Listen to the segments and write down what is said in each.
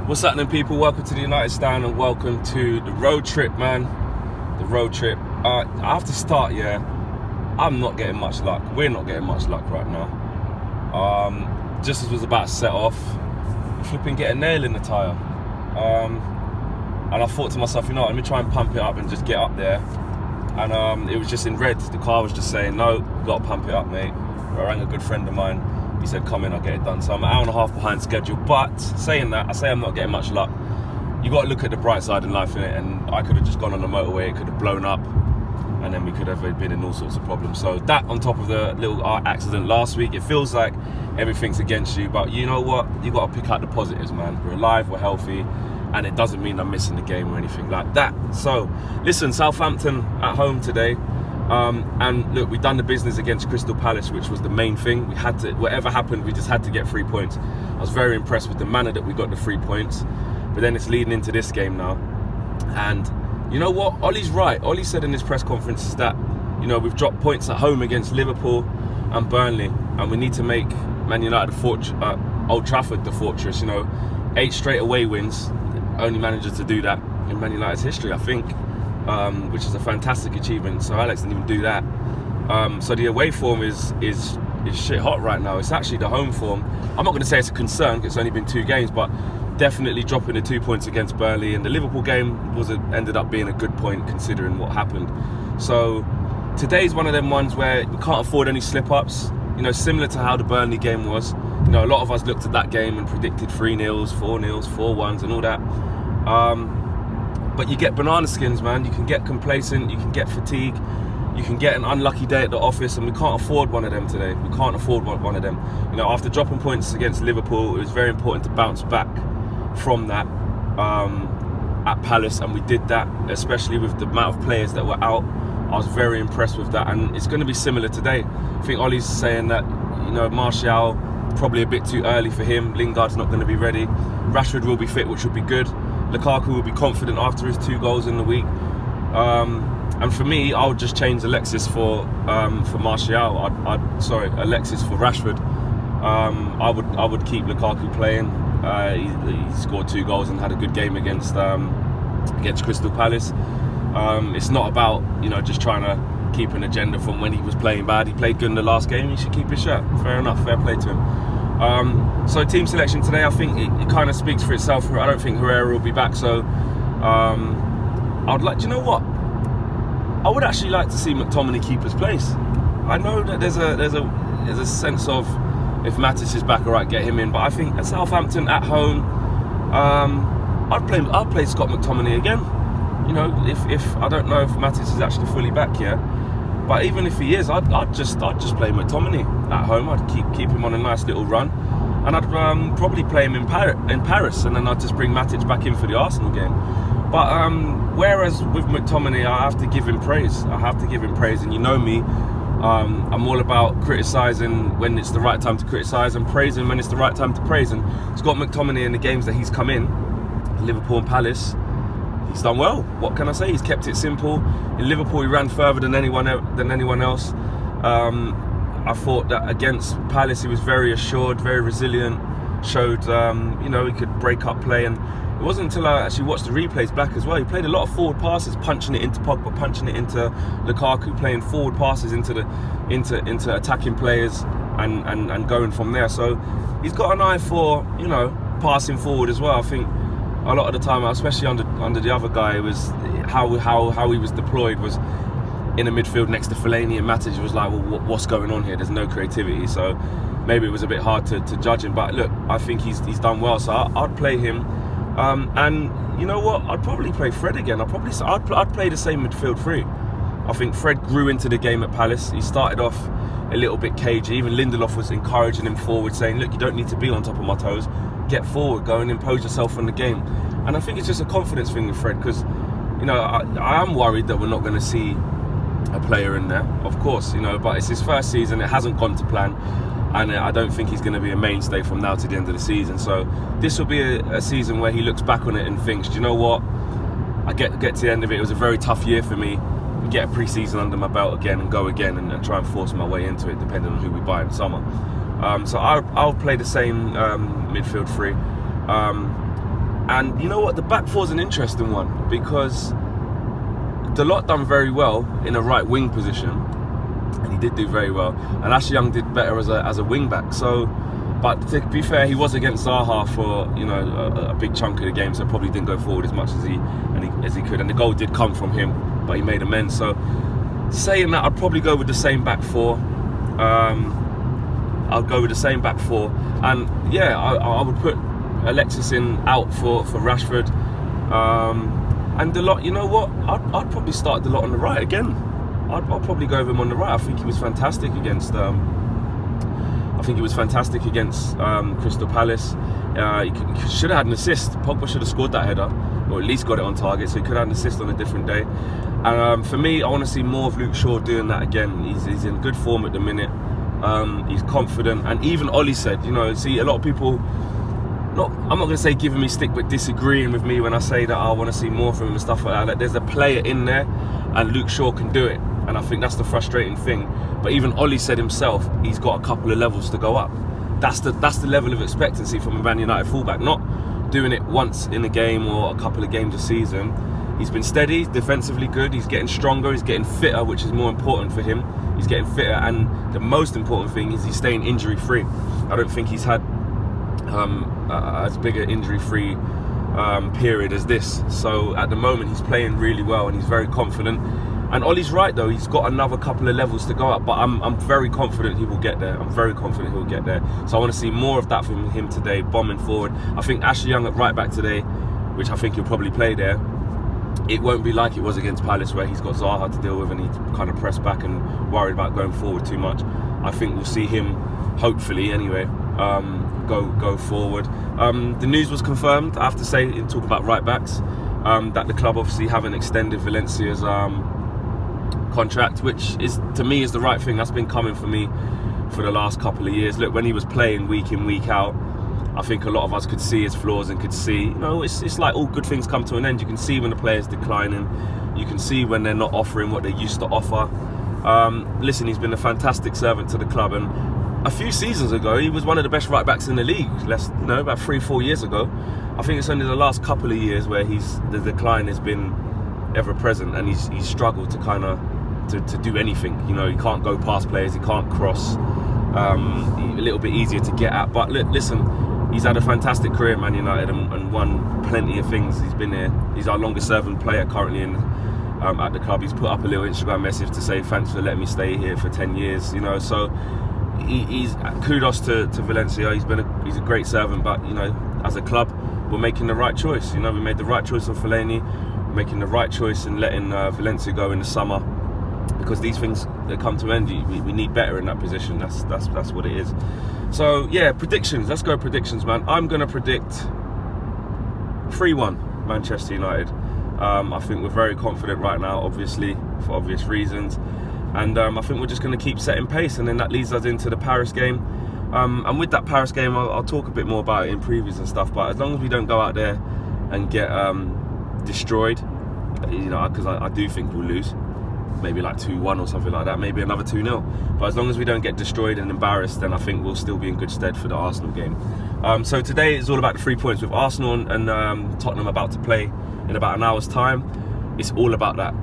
What's happening, people? Welcome to the United Stand and welcome to the road trip, man. The road trip. I have to start, I'm not getting much luck. We're not getting much luck right now. Just as was about to set off, flipping get a nail in the tyre. And I thought to myself, let me try and pump it up and just get up there. And it was just in red. The car was just saying, no, you got to pump it up, mate. I rang a good friend of mine. He said, come in, I'll get it done. So I'm an hour and a half behind schedule. But saying that, I say I'm not getting much luck. You got to look at the bright side in life, innit? And I could have just gone on the motorway, it could have blown up, and then we could have been in all sorts of problems. So that on top of the little accident last week, it feels like everything's against you. But you know what? You got to pick out the positives, man. We're alive, we're healthy, and it doesn't mean I'm missing the game or anything like that. So listen, Southampton at home today. And look, we've done the business against Crystal Palace, which was the main thing. We had to, whatever happened, we just had to get 3 points. I was very impressed with the manner that we got the 3 points. But then it's leading into this game now. And you know what? Ollie's right. Ollie said in his press conference is that, we've dropped points at home against Liverpool and Burnley. And we need to make Man United Old Trafford the fortress. 8 straight away wins. Only managers to do that in Man United's history, I think. Which is a fantastic achievement. So Alex didn't even do that. So the away form is shit hot right now. It's actually the home form. I'm not going to say it's a concern because it's only been 2 games, but definitely dropping the 2 points against Burnley. And the Liverpool game ended up being a good point considering what happened. So today's one of them ones where we can't afford any slip-ups. Similar to how the Burnley game was. A lot of us looked at that game and predicted 3-0s, 4-0s, 4-1s and all that. But you get banana skins, man. You can get complacent, you can get fatigue, you can get an unlucky day at the office, and we can't afford one of them today. We can't afford one of them. After dropping points against Liverpool, it was very important to bounce back from that at Palace, and we did that, especially with the amount of players that were out. I was very impressed with that, and it's going to be similar today. I think Ollie's saying that, Martial, probably a bit too early for him. Lingard's not going to be ready. Rashford will be fit, which would be good. Lukaku will be confident after his 2 goals in the week. And for me, I would just change Alexis for Martial. Alexis for Rashford. I would keep Lukaku playing. He scored 2 goals and had a good game against Crystal Palace. It's not about just trying to keep an agenda from when he was playing bad. He played good in the last game. He should keep his shirt. Fair enough. Fair play to him. So team selection today, I think it kind of speaks for itself. I don't think Herrera will be back, so I'd like. Do you know what? I would actually like to see McTominay keep his place. I know that there's a sense of if Mattis is back, all right, get him in. But I think at Southampton at home, I'd play Scott McTominay again. If I don't know if Mattis is actually fully back yet. But even if he is, I'd just play McTominay at home. I'd keep him on a nice little run, and I'd probably play him in Paris, and then I'd just bring Matic back in for the Arsenal game. But whereas with McTominay, I have to give him praise. And you know me, I'm all about criticising when it's the right time to criticise and praising when it's the right time to praise. And Scott McTominay in the games that he's come in, Liverpool and Palace, he's done well. What can I say? He's kept it simple. In Liverpool, he ran further than anyone else. I thought that against Palace, he was very assured, very resilient. Showed, he could break up play. And it wasn't until I actually watched the replays back as well. He played a lot of forward passes, punching it into Pogba, punching it into Lukaku, playing forward passes into attacking players and going from there. So he's got an eye for passing forward as well. I think a lot of the time, especially under the other guy, it was how he was deployed was in the midfield next to Fellaini and Matic. It was like, well, what's going on here? There's no creativity. So maybe it was a bit hard to judge him. But look, I think he's done well. So I'd play him. And you know what? I'd probably play Fred again. I'd play the same midfield three. I think Fred grew into the game at Palace. He started off a little bit cagey. Even Lindelof was encouraging him forward, saying, look, you don't need to be on top of my toes. Get forward, go and impose yourself on the game. And I think it's just a confidence thing with Fred, because I am worried that we're not going to see a player in there, of course, but it's his first season. It hasn't gone to plan, and I don't think he's going to be a mainstay from now to the end of the season. So this will be a season where he looks back on it and thinks, do you know what, I get to the end of it, it was a very tough year for me. Get a pre-season under my belt again and go again and try and force my way into it, depending on who we buy in summer. So I'll play the same midfield three. And you know what? The back four is an interesting one because Delort done very well in a right wing position, and he did do very well. And Ashley Young did better as a wing back. So, but to be fair, he was against Zaha for a big chunk of the game, so probably didn't go forward as much as he could. And the goal did come from him, but he made amends. So, saying that, I'd probably go with the same back four. I'll go with the same back four, and yeah, I would put Alexis in out for Rashford. And Delort, you know what? I'd probably start Delort on the right again. I'd probably go with him on the right. I think he was fantastic against. Crystal Palace. He should have had an assist. Pogba should have scored that header, or at least got it on target. So he could have had an assist on a different day. And for me, I want to see more of Luke Shaw doing that again. He's in good form at the minute. He's confident, and even Ollie said, see, a lot of people. I'm not going to say giving me stick, but disagreeing with me when I say that I want to see more from him and stuff like that. Like, there's a player in there, and Luke Shaw can do it, and I think that's the frustrating thing. But even Ollie said himself, he's got a couple of levels to go up. That's the level of expectancy from a Man United fullback. Not doing it once in a game or a couple of games a season. He's been steady, defensively good. He's getting stronger. He's getting fitter, which is more important for him. He's getting fitter, and the most important thing is he's staying injury-free. I don't think he's had as big an injury-free period as this. So at the moment he's playing really well and he's very confident. And Ollie's right though, he's got another couple of levels to go up, but I'm very confident he will get there. So I want to see more of that from him today, bombing forward. I think Ashley Young at right back today, which I think he'll probably play there, it won't be like it was against Palace where he's got Zaha to deal with and he kind of pressed back and worried about going forward too much. I think we'll see him, hopefully anyway, go forward. The news was confirmed, I have to say, in talk about right backs, that the club obviously haven't extended Valencia's contract, which is, to me, is the right thing. That's been coming for me for the last couple of years. Look, when he was playing week in, week out, I think a lot of us could see his flaws and could see, it's like all good things come to an end. You can see when the player's declining. You can see when they're not offering what they used to offer. Listen, he's been a fantastic servant to the club, and a few seasons ago, he was one of the best right backs in the league. About 3-4 years ago. I think it's only the last couple of years where the decline has been ever present, and he's struggled to do anything. He can't go past players, he can't cross. A little bit easier to get at. But listen, he's had a fantastic career at Man United and won plenty of things. He's been here. He's our longest serving player currently at the club. He's put up a little Instagram message to say thanks for letting me stay here for 10 years. So. He's kudos to Valencia. He's a great servant, but as a club, we're making the right choice. We made the right choice on Fellaini. We're making the right choice in letting Valencia go in the summer, because these things that come to an end, we need better in that position. That's what it is. So yeah, predictions. Let's go predictions, man. I'm gonna predict 3-1 Manchester United. I think we're very confident right now, obviously for obvious reasons. And I think we're just going to keep setting pace, and then that leads us into the Paris game. And with that Paris game, I'll talk a bit more about it in previews and stuff. But as long as we don't go out there and get destroyed, because I do think we'll lose, maybe like 2-1 or something like that, maybe another 2-0. But as long as we don't get destroyed and embarrassed, then I think we'll still be in good stead for the Arsenal game. So today is all about the 3 points. With Arsenal and Tottenham about to play in about an hour's time, it's all about that.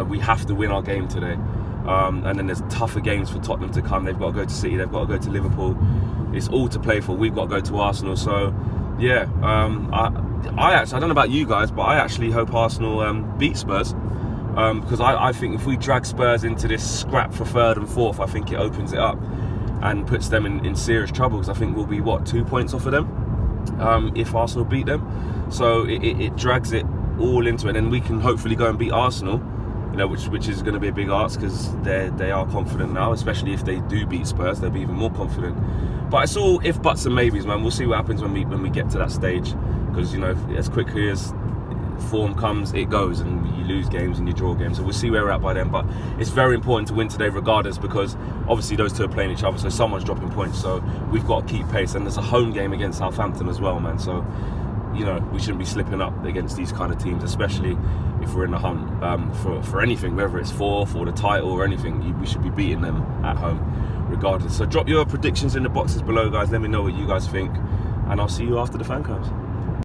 We have to win our game today. And then there's tougher games for Tottenham to come. They've got to go to City, they've got to go to Liverpool. It's all to play for. We've got to go to Arsenal. So yeah, I don't know about you guys, but I actually hope Arsenal beat Spurs, because I think if we drag Spurs into this scrap for 3rd and 4th, I think it opens it up and puts them in serious trouble, because I think we'll be 2 points off of them if Arsenal beat them. So it drags it all into it, and then we can hopefully go and beat Arsenal, which is going to be a big ask, because they are confident now, especially if they do beat Spurs. They'll be even more confident. But it's all if, buts and maybes, man. We'll see what happens when we get to that stage, because as quickly as form comes, it goes, and you lose games and you draw games. So we'll see where we're at by then. But it's very important to win today regardless, because obviously those two are playing each other, so someone's dropping points. So we've got to keep pace, and there's a home game against Southampton as well, man. So we shouldn't be slipping up against these kind of teams, especially if we're in the hunt for anything, whether it's 4th or the title or anything. We should be beating them at home regardless. So drop your predictions in the boxes below, guys. Let me know what you guys think, and I'll see you after the fan comes.